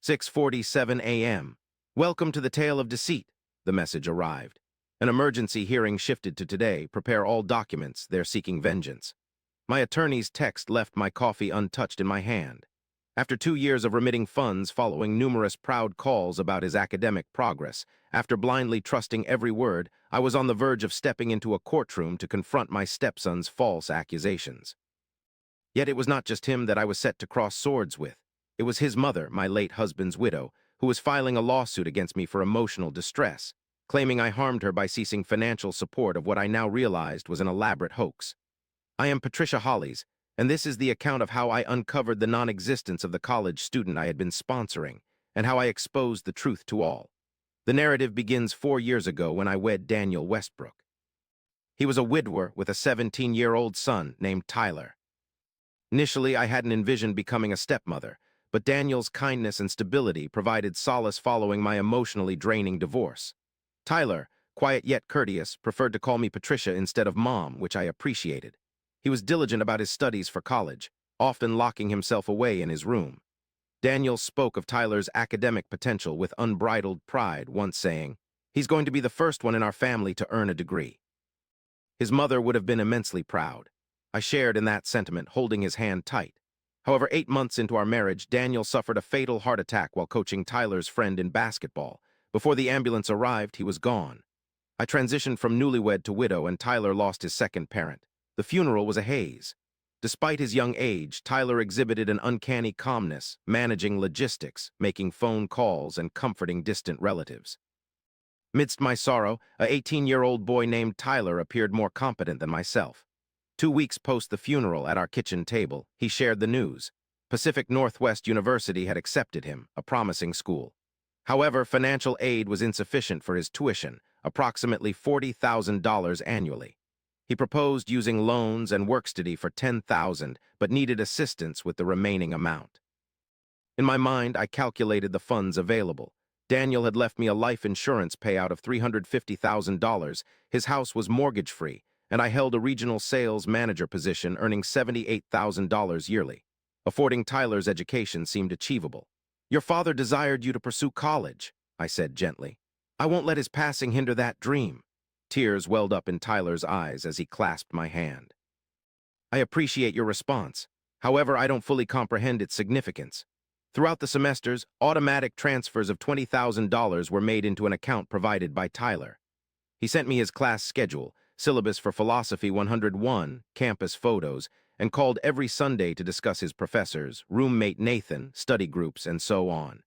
6:47 a.m. Welcome to the Tale of Deceit, the message arrived. An emergency hearing shifted to today. Prepare all documents. They're seeking vengeance. My attorney's text left my coffee untouched in my hand. After 2 years of remitting funds following numerous proud calls about his academic progress, after blindly trusting every word, I was on the verge of stepping into a courtroom to confront my stepson's false accusations. Yet it was not just him that I was set to cross swords with. It was his mother, my late husband's widow, who was filing a lawsuit against me for emotional distress, claiming I harmed her by ceasing financial support of what I now realized was an elaborate hoax. I am Patricia Hollies, and this is the account of how I uncovered the non-existence of the college student I had been sponsoring, and how I exposed the truth to all. The narrative begins 4 years ago when I wed Daniel Westbrook. He was a widower with a 17-year-old son named Tyler. Initially, I hadn't envisioned becoming a stepmother, but Daniel's kindness and stability provided solace following my emotionally draining divorce. Tyler, quiet yet courteous, preferred to call me Patricia instead of Mom, which I appreciated. He was diligent about his studies for college, often locking himself away in his room. Daniel spoke of Tyler's academic potential with unbridled pride, once saying, "He's going to be the first one in our family to earn a degree." His mother would have been immensely proud. I shared in that sentiment, holding his hand tight. However, 8 months into our marriage, Daniel suffered a fatal heart attack while coaching Tyler's friend in basketball. Before the ambulance arrived, he was gone. I transitioned from newlywed to widow, and Tyler lost his second parent. The funeral was a haze. Despite his young age, Tyler exhibited an uncanny calmness, managing logistics, making phone calls, and comforting distant relatives. Midst my sorrow, a 18-year-old boy named Tyler appeared more competent than myself. 2 weeks post the funeral, at our kitchen table, he shared the news. Pacific Northwest University had accepted him, a promising school. However, financial aid was insufficient for his tuition, approximately $40,000 annually. He proposed using loans and work study for $10,000, but needed assistance with the remaining amount. In my mind, I calculated the funds available. Daniel had left me a life insurance payout of $350,000, his house was mortgage-free, and I held a regional sales manager position earning $78,000 yearly. Affording Tyler's education seemed achievable. "Your father desired you to pursue college," I said gently. "I won't let his passing hinder that dream." Tears welled up in Tyler's eyes as he clasped my hand. "I appreciate your response. However, I don't fully comprehend its significance." Throughout the semesters, automatic transfers of $20,000 were made into an account provided by Tyler. He sent me his class schedule, syllabus for Philosophy 101, campus photos, and called every Sunday to discuss his professors, roommate Nathan, study groups, and so on.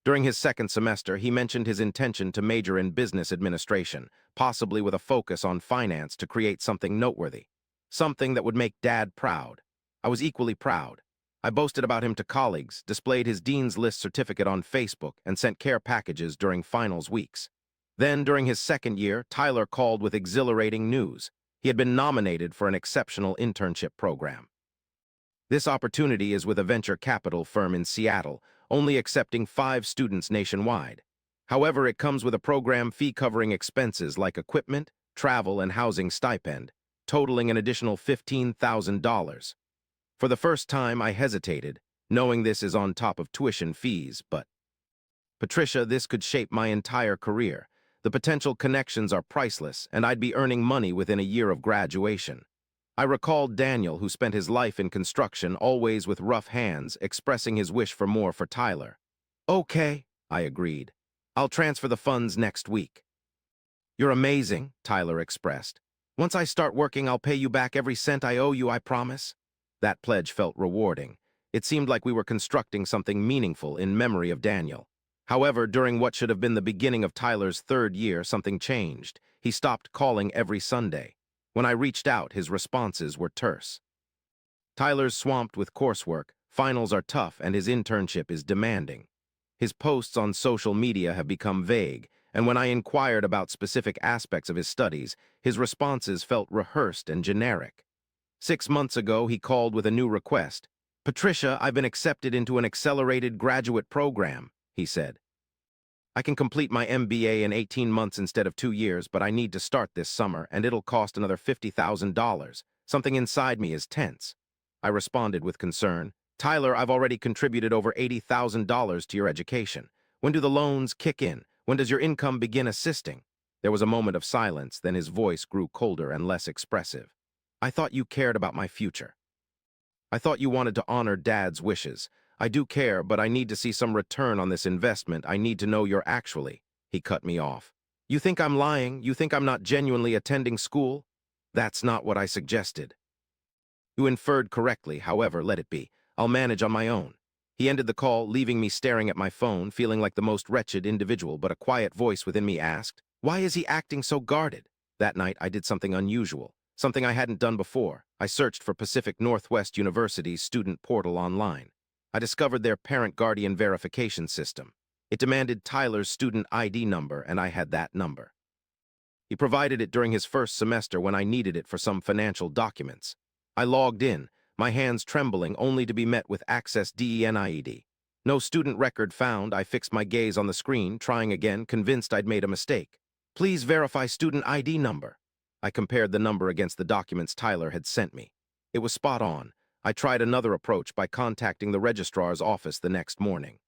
During his second semester, he mentioned his intention to major in business administration, possibly with a focus on finance to create something noteworthy. Something that would make Dad proud. I was equally proud. I boasted about him to colleagues, displayed his Dean's List certificate on Facebook, and sent care packages during finals weeks. Then, during his second year, Tyler called with exhilarating news. He had been nominated for an exceptional internship program. This opportunity is with a venture capital firm in Seattle, only accepting 5 students nationwide. However, it comes with a program fee covering expenses like equipment, travel, and housing stipend, totaling an additional $15,000. For the first time, I hesitated, knowing this is on top of tuition fees, but Patricia, this could shape my entire career. The potential connections are priceless, and I'd be earning money within a year of graduation. I recalled Daniel, who spent his life in construction, always with rough hands, expressing his wish for more for Tyler. "Okay," I agreed. "I'll transfer the funds next week." "You're amazing," Tyler expressed. "Once I start working, I'll pay you back every cent I owe you, I promise." That pledge felt rewarding. It seemed like we were constructing something meaningful in memory of Daniel. However, during what should have been the beginning of Tyler's 3rd year, something changed. He stopped calling every Sunday. When I reached out, his responses were terse. "Tyler's swamped with coursework, finals are tough, and his internship is demanding." His posts on social media have become vague, and when I inquired about specific aspects of his studies, his responses felt rehearsed and generic. 6 months ago, he called with a new request. "Patricia, I've been accepted into an accelerated graduate program," he said. "I can complete my MBA in 18 months instead of 2 years, but I need to start this summer, and it'll cost another $50,000. Something inside me is tense." I responded with concern. Tyler, I've already contributed over $80,000 to your education. When do the loans kick in? When does your income begin assisting? There was a moment of silence, then his voice grew colder and less expressive. I thought you cared about my future. I thought you wanted to honor Dad's wishes. I do care, but I need to see some return on this investment. I need to know you're actually. He cut me off. You think I'm lying? You think I'm not genuinely attending school? That's not what I suggested. You inferred correctly, however, let it be. I'll manage on my own. He ended the call, leaving me staring at my phone, feeling like the most wretched individual, but a quiet voice within me asked, why is he acting so guarded? That night, I did something unusual, something I hadn't done before. I searched for Pacific Northwest University's student portal online. I discovered their parent-guardian verification system. It demanded Tyler's student ID number, and I had that number. He provided it during his first semester when I needed it for some financial documents. I logged in, my hands trembling, only to be met with access DENIED. No student record found. I fixed my gaze on the screen, trying again, convinced I'd made a mistake. Please verify student ID number. I compared the number against the documents Tyler had sent me. It was spot on. I tried another approach by contacting the registrar's office the next morning.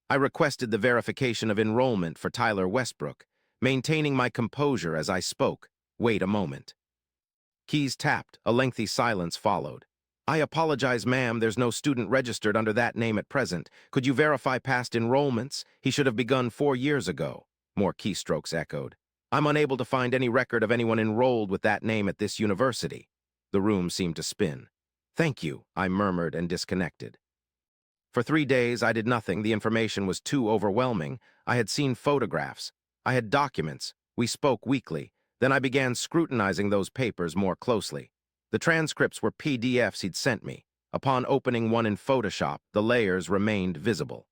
I requested the verification of enrollment for Tyler Westbrook, maintaining my composure as I spoke. Wait a moment. Keys tapped. A lengthy silence followed. I apologize, ma'am. There's no student registered under that name at present. Could you verify past enrollments? He should have begun 4 years ago. More keystrokes echoed. I'm unable to find any record of anyone enrolled with that name at this university. The room seemed to spin. Thank you, I murmured and disconnected. For 3 days, I did nothing. The information was too overwhelming. I had seen photographs. I had documents. We spoke weekly. Then I began scrutinizing those papers more closely. The transcripts were PDFs he'd sent me. Upon opening one in Photoshop, the layers remained visible.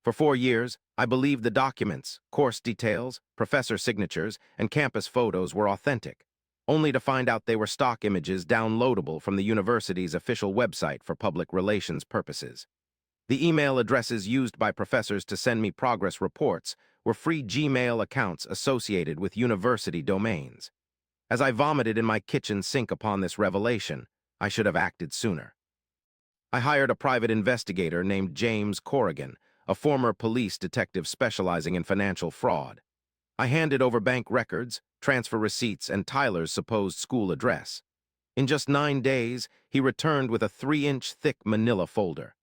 For 4 years, I believed the documents, course details, professor signatures, and campus photos were authentic, only to find out they were stock images downloadable from the university's official website for public relations purposes. The email addresses used by professors to send me progress reports were free Gmail accounts associated with university domains. As I vomited in my kitchen sink upon this revelation, I should have acted sooner. I hired a private investigator named James Corrigan, a former police detective specializing in financial fraud. I handed over bank records, transfer receipts, and Tyler's supposed school address. In just 9 days, he returned with a 3-inch thick manila folder.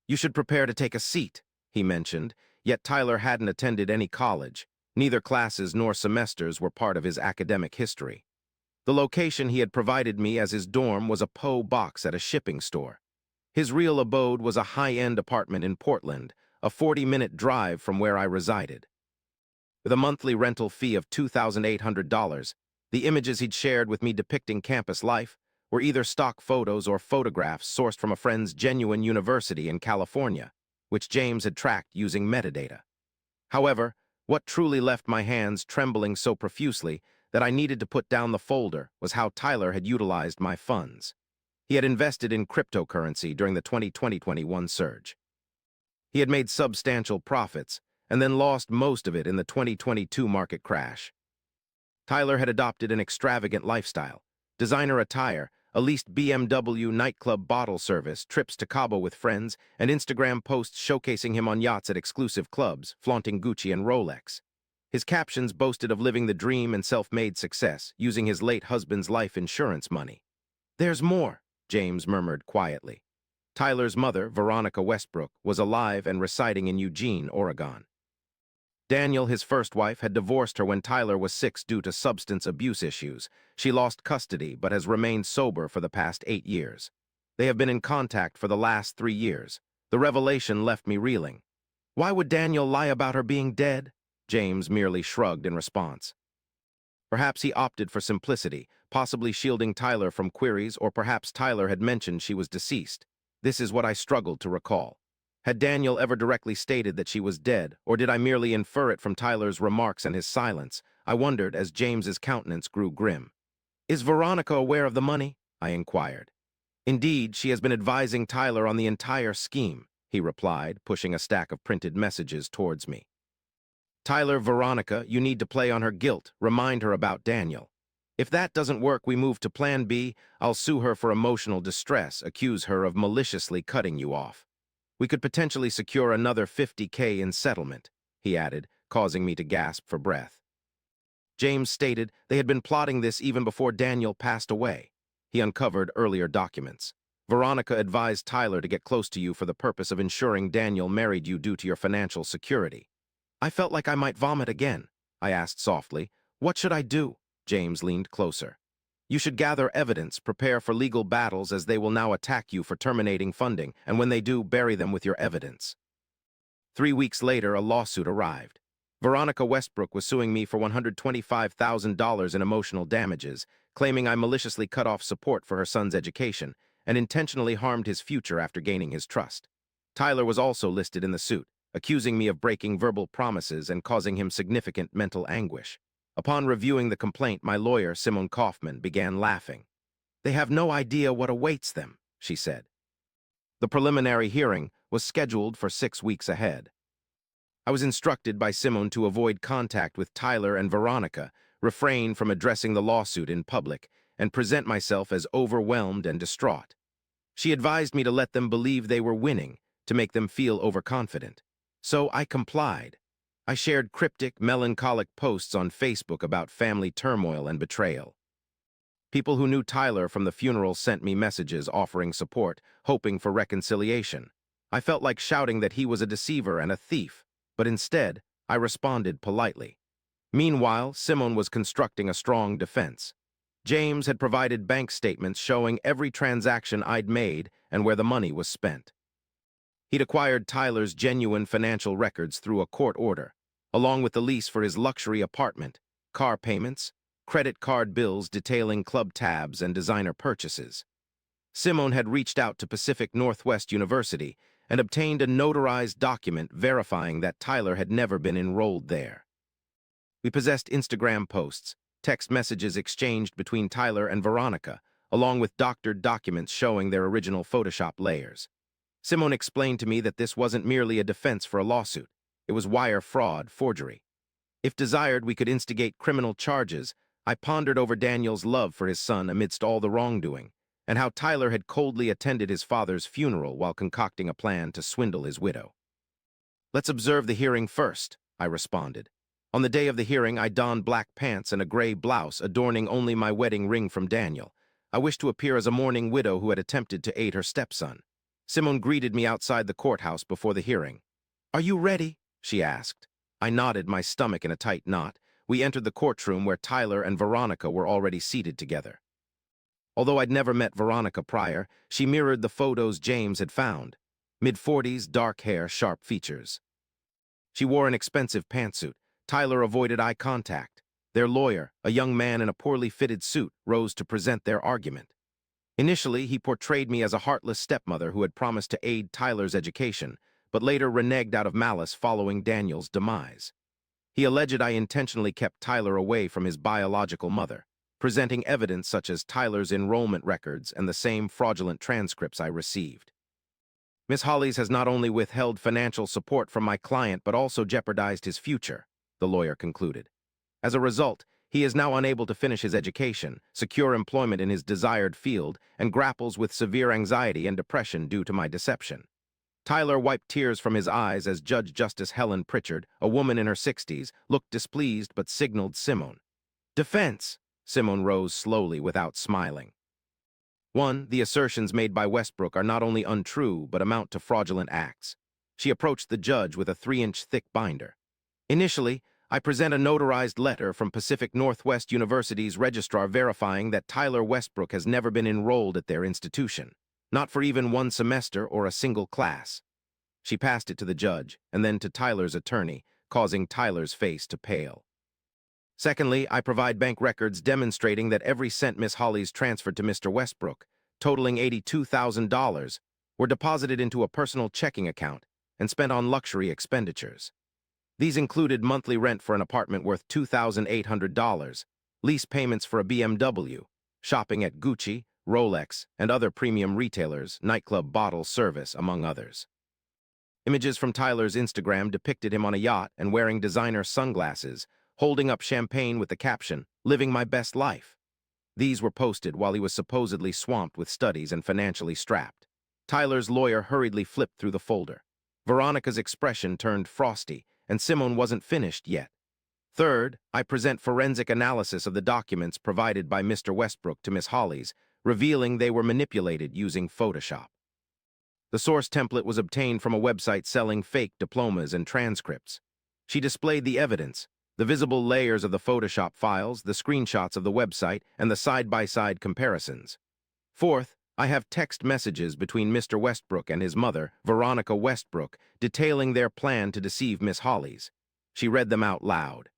You should prepare to take a seat, he mentioned, yet Tyler hadn't attended any college. Neither classes nor semesters were part of his academic history. The location he had provided me as his dorm was a P.O. box at a shipping store. His real abode was a high-end apartment in Portland, a 40-minute drive from where I resided. With a monthly rental fee of $2,800, the images he'd shared with me depicting campus life were either stock photos or photographs sourced from a friend's genuine university in California, which James had tracked using metadata. However, what truly left my hands trembling so profusely that I needed to put down the folder was how Tyler had utilized my funds. He had invested in cryptocurrency during the 2020-21 surge. He had made substantial profits and then lost most of it in the 2022 market crash. Tyler had adopted an extravagant lifestyle: designer attire, a leased BMW nightclub bottle service, trips to Cabo with friends, and Instagram posts showcasing him on yachts at exclusive clubs, flaunting Gucci and Rolex. His captions boasted of living the dream and self-made success, using his late husband's life insurance money. There's more, James murmured quietly. Tyler's mother, Veronica Westbrook, was alive and residing in Eugene, Oregon. Daniel, his first wife, had divorced her when Tyler was 6 due to substance abuse issues. She lost custody but has remained sober for the past 8 years. They have been in contact for the last 3 years. The revelation left me reeling. Why would Daniel lie about her being dead? James merely shrugged in response. Perhaps he opted for simplicity, possibly shielding Tyler from queries, or perhaps Tyler had mentioned she was deceased. This is what I struggled to recall. Had Daniel ever directly stated that she was dead, or did I merely infer it from Tyler's remarks and his silence? I wondered as James's countenance grew grim. Is Veronica aware of the money? I inquired. Indeed, she has been advising Tyler on the entire scheme, he replied, pushing a stack of printed messages towards me. Tyler, Veronica, you need to play on her guilt, remind her about Daniel. If that doesn't work, we move to Plan B. I'll sue her for emotional distress, accuse her of maliciously cutting you off. We could potentially secure another $50K in settlement," he added, causing me to gasp for breath. James stated they had been plotting this even before Daniel passed away. He uncovered earlier documents. Veronica advised Tyler to get close to you for the purpose of ensuring Daniel married you due to your financial security. I felt like I might vomit again. I asked softly, "What should I do?" James leaned closer. "You should gather evidence, prepare for legal battles as they will now attack you for terminating funding, and when they do, bury them with your evidence." 3 weeks later, a lawsuit arrived. Veronica Westbrook was suing me for $125,000 in emotional damages, claiming I maliciously cut off support for her son's education and intentionally harmed his future after gaining his trust. Tyler was also listed in the suit, accusing me of breaking verbal promises and causing him significant mental anguish. Upon reviewing the complaint, my lawyer, Simone Kaufman, began laughing. "They have no idea what awaits them," she said. The preliminary hearing was scheduled for 6 weeks ahead. I was instructed by Simone to avoid contact with Tyler and Veronica, refrain from addressing the lawsuit in public, and present myself as overwhelmed and distraught. She advised me to let them believe they were winning, to make them feel overconfident. So I complied. I shared cryptic, melancholic posts on Facebook about family turmoil and betrayal. People who knew Tyler from the funeral sent me messages offering support, hoping for reconciliation. I felt like shouting that he was a deceiver and a thief, but instead, I responded politely. Meanwhile, Simone was constructing a strong defense. James had provided bank statements showing every transaction I'd made and where the money was spent. He'd acquired Tyler's genuine financial records through a court order, along with the lease for his luxury apartment, car payments, credit card bills detailing club tabs and designer purchases. Simone had reached out to Pacific Northwest University and obtained a notarized document verifying that Tyler had never been enrolled there. We possessed Instagram posts, text messages exchanged between Tyler and Veronica, along with doctored documents showing their original Photoshop layers. Simone explained to me that this wasn't merely a defense for a lawsuit. It was wire fraud, forgery. If desired, we could instigate criminal charges. I pondered over Daniel's love for his son amidst all the wrongdoing, and how Tyler had coldly attended his father's funeral while concocting a plan to swindle his widow. "Let's observe the hearing first," I responded. On the day of the hearing, I donned black pants and a gray blouse adorning only my wedding ring from Daniel. I wished to appear as a mourning widow who had attempted to aid her stepson. Simone greeted me outside the courthouse before the hearing. "Are you ready?" she asked. I nodded, my stomach in a tight knot. We entered the courtroom where Tyler and Veronica were already seated together. Although I'd never met Veronica prior, she mirrored the photos James had found. Mid-40s, dark hair, sharp features. She wore an expensive pantsuit. Tyler avoided eye contact. Their lawyer, a young man in a poorly fitted suit, rose to present their argument. Initially, he portrayed me as a heartless stepmother who had promised to aid Tyler's education, but later reneged out of malice following Daniel's demise. He alleged I intentionally kept Tyler away from his biological mother, presenting evidence such as Tyler's enrollment records and the same fraudulent transcripts I received. "Miss Hollies has not only withheld financial support from my client but also jeopardized his future," the lawyer concluded. "As a result, he is now unable to finish his education, secure employment in his desired field, and grapples with severe anxiety and depression due to my deception." Tyler wiped tears from his eyes as Judge Justice Helen Pritchard, a woman in her 60s, looked displeased but signaled Simone. "Defense!" Simone rose slowly without smiling. "1. The assertions made by Westbrook are not only untrue but amount to fraudulent acts." She approached the judge with a 3-inch thick binder. "Initially, I present a notarized letter from Pacific Northwest University's registrar verifying that Tyler Westbrook has never been enrolled at their institution, not for even one semester or a single class." She passed it to the judge and then to Tyler's attorney, causing Tyler's face to pale. "Secondly, I provide bank records demonstrating that every cent Miss Hollies transferred to Mr. Westbrook, totaling $82,000, were deposited into a personal checking account and spent on luxury expenditures. These included monthly rent for an apartment worth $2,800, lease payments for a BMW, shopping at Gucci, Rolex, and other premium retailers, nightclub bottle service, among others. Images from Tyler's Instagram depicted him on a yacht and wearing designer sunglasses, holding up champagne with the caption, "Living my best life." These were posted while he was supposedly swamped with studies and financially strapped. Tyler's lawyer hurriedly flipped through the folder. Veronica's expression turned frosty, and Simone wasn't finished yet. Third, I present forensic analysis of the documents provided by Mr. Westbrook to Miss Hollies, revealing they were manipulated using Photoshop. The source template was obtained from a website selling fake diplomas and transcripts. She displayed the evidence, the visible layers of the Photoshop files, the screenshots of the website, and the side-by-side comparisons. Fourth, I have text messages between Mr. Westbrook and his mother, Veronica Westbrook, detailing their plan to deceive Miss Hollies. She read them out loud.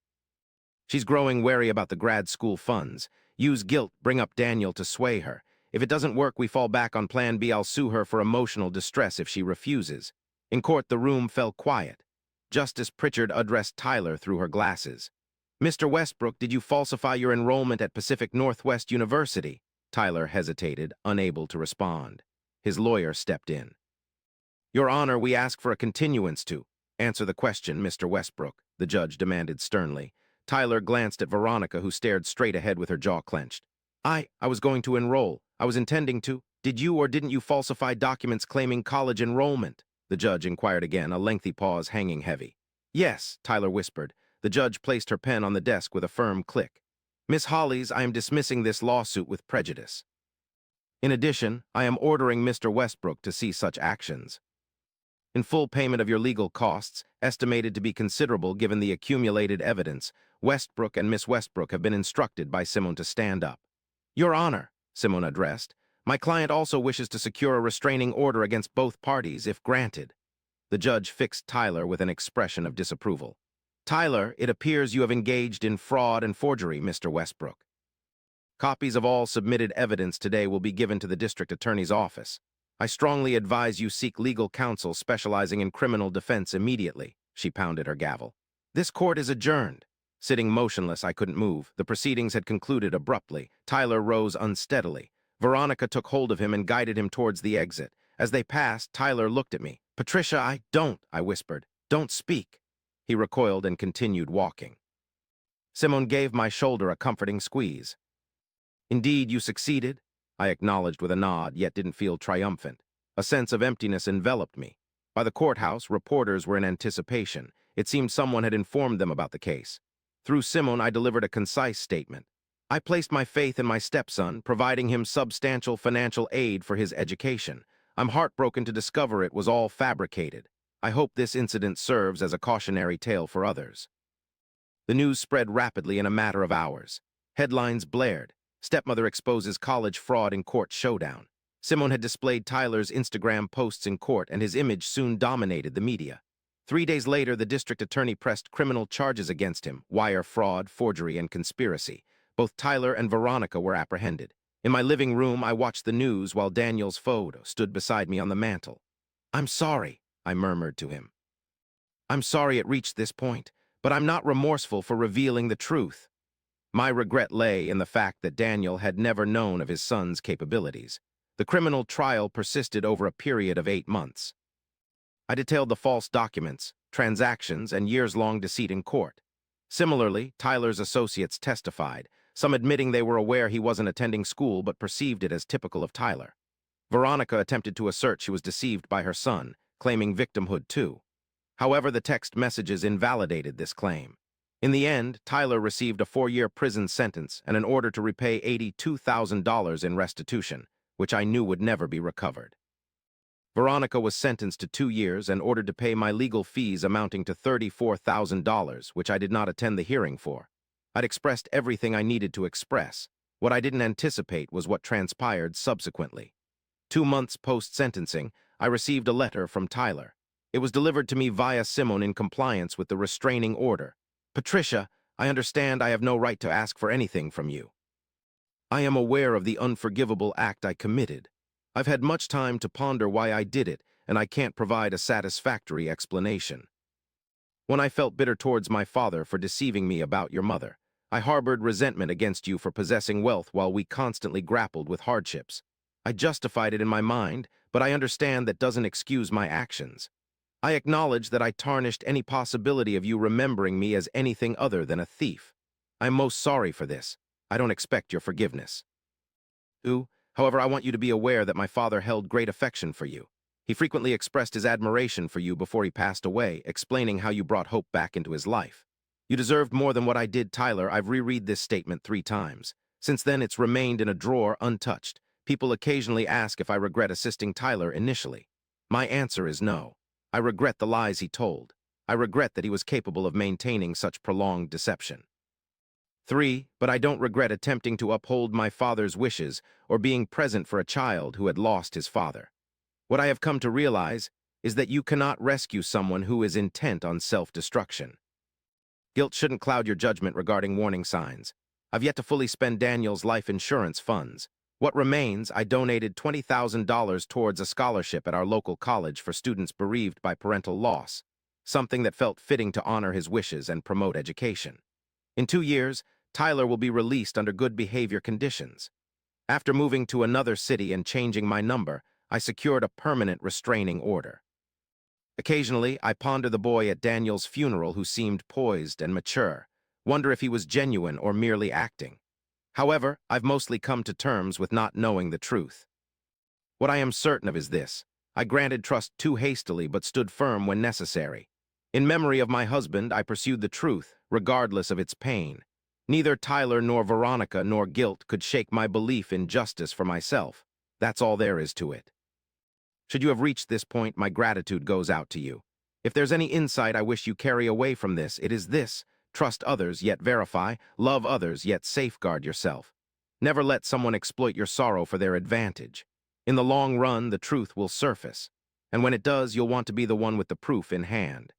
She's growing wary about the grad school funds. Use guilt, bring up Daniel to sway her. If it doesn't work, we fall back on Plan B. I'll sue her for emotional distress if she refuses. In court, the room fell quiet. Justice Pritchard addressed Tyler through her glasses. Mr. Westbrook, did you falsify your enrollment at Pacific Northwest University? Tyler hesitated, unable to respond. His lawyer stepped in. Your Honor, we ask for a continuance to answer the question, Mr. Westbrook, the judge demanded sternly. Tyler glanced at Veronica, who stared straight ahead with her jaw clenched. I was going to enroll. I was intending to. Did you or didn't you falsify documents claiming college enrollment? The judge inquired again, a lengthy pause hanging heavy. Yes, Tyler whispered. The judge placed her pen on the desk with a firm click. Miss Hollies, I am dismissing this lawsuit with prejudice. In addition, I am ordering Mr. Westbrook to cease such actions. In full payment of your legal costs, estimated to be considerable given the accumulated evidence, Westbrook and Miss Westbrook have been instructed by Simone to stand up. Your Honor, Simone addressed, my client also wishes to secure a restraining order against both parties if granted. The judge fixed Tyler with an expression of disapproval. Tyler, it appears you have engaged in fraud and forgery, Mr. Westbrook. Copies of all submitted evidence today will be given to the district attorney's office. I strongly advise you seek legal counsel specializing in criminal defense immediately. She pounded her gavel. This court is adjourned. Sitting motionless, I couldn't move. The proceedings had concluded abruptly. Tyler rose unsteadily. Veronica took hold of him and guided him towards the exit. As they passed, Tyler looked at me. Patricia, I whispered. Don't speak. He recoiled and continued walking. Simone gave my shoulder a comforting squeeze. Indeed, you succeeded, I acknowledged with a nod, yet didn't feel triumphant. A sense of emptiness enveloped me. By the courthouse, reporters were in anticipation. It seemed someone had informed them about the case. Through Simone, I delivered a concise statement. I placed my faith in my stepson, providing him substantial financial aid for his education. I'm heartbroken to discover it was all fabricated. I hope this incident serves as a cautionary tale for others. The news spread rapidly in a matter of hours. Headlines blared. Stepmother exposes college fraud in court showdown. Simone had displayed Tyler's Instagram posts in court, and his image soon dominated the media. 3 days later, the district attorney pressed criminal charges against him: wire fraud, forgery, and conspiracy. Both Tyler and Veronica were apprehended. In my living room, I watched the news while Daniel's photo stood beside me on the mantel. I'm sorry, I murmured to him. I'm sorry it reached this point, but I'm not remorseful for revealing the truth. My regret lay in the fact that Daniel had never known of his son's capabilities. The criminal trial persisted over a period of 8 months. I detailed the false documents, transactions, and years-long deceit in court. Similarly, Tyler's associates testified, some admitting they were aware he wasn't attending school but perceived it as typical of Tyler. Veronica attempted to assert she was deceived by her son, claiming victimhood too. However, the text messages invalidated this claim. In the end, Tyler received a 4-year prison sentence and an order to repay $82,000 in restitution, which I knew would never be recovered. Veronica was sentenced to 2 years and ordered to pay my legal fees amounting to $34,000, which I did not attend the hearing for. I'd expressed everything I needed to express. What I didn't anticipate was what transpired subsequently. 2 months post-sentencing, I received a letter from Tyler. It was delivered to me via Simone in compliance with the restraining order. Patricia, I understand I have no right to ask for anything from you. I am aware of the unforgivable act I committed. I've had much time to ponder why I did it, and I can't provide a satisfactory explanation. When I felt bitter towards my father for deceiving me about your mother, I harbored resentment against you for possessing wealth while we constantly grappled with hardships. I justified it in my mind, but I understand that doesn't excuse my actions. I acknowledge that I tarnished any possibility of you remembering me as anything other than a thief. I'm most sorry for this. I don't expect your forgiveness. 2. However, I want you to be aware that my father held great affection for you. He frequently expressed his admiration for you before he passed away, explaining how you brought hope back into his life. You deserved more than what I did, Tyler. I've reread this statement 3 times. Since then, it's remained in a drawer untouched. People occasionally ask if I regret assisting Tyler initially. My answer is no. I regret the lies he told. I regret that he was capable of maintaining such prolonged deception. 3. But I don't regret attempting to uphold my father's wishes or being present for a child who had lost his father. What I have come to realize is that you cannot rescue someone who is intent on self-destruction. Guilt shouldn't cloud your judgment regarding warning signs. I've yet to fully spend Daniel's life insurance funds. What remains, I donated $20,000 towards a scholarship at our local college for students bereaved by parental loss, something that felt fitting to honor his wishes and promote education. In 2 years, Tyler will be released under good behavior conditions. After moving to another city and changing my number, I secured a permanent restraining order. Occasionally, I ponder the boy at Daniel's funeral who seemed poised and mature, wonder if he was genuine or merely acting. However, I've mostly come to terms with not knowing the truth. What I am certain of is this: I granted trust too hastily but stood firm when necessary. In memory of my husband, I pursued the truth, regardless of its pain. Neither Tyler nor Veronica nor guilt could shake my belief in justice for myself. That's all there is to it. Should you have reached this point, my gratitude goes out to you. If there's any insight I wish you carry away from this, it is this: trust others, yet verify. Love others, yet safeguard yourself. Never let someone exploit your sorrow for their advantage. In the long run, the truth will surface. And when it does, you'll want to be the one with the proof in hand.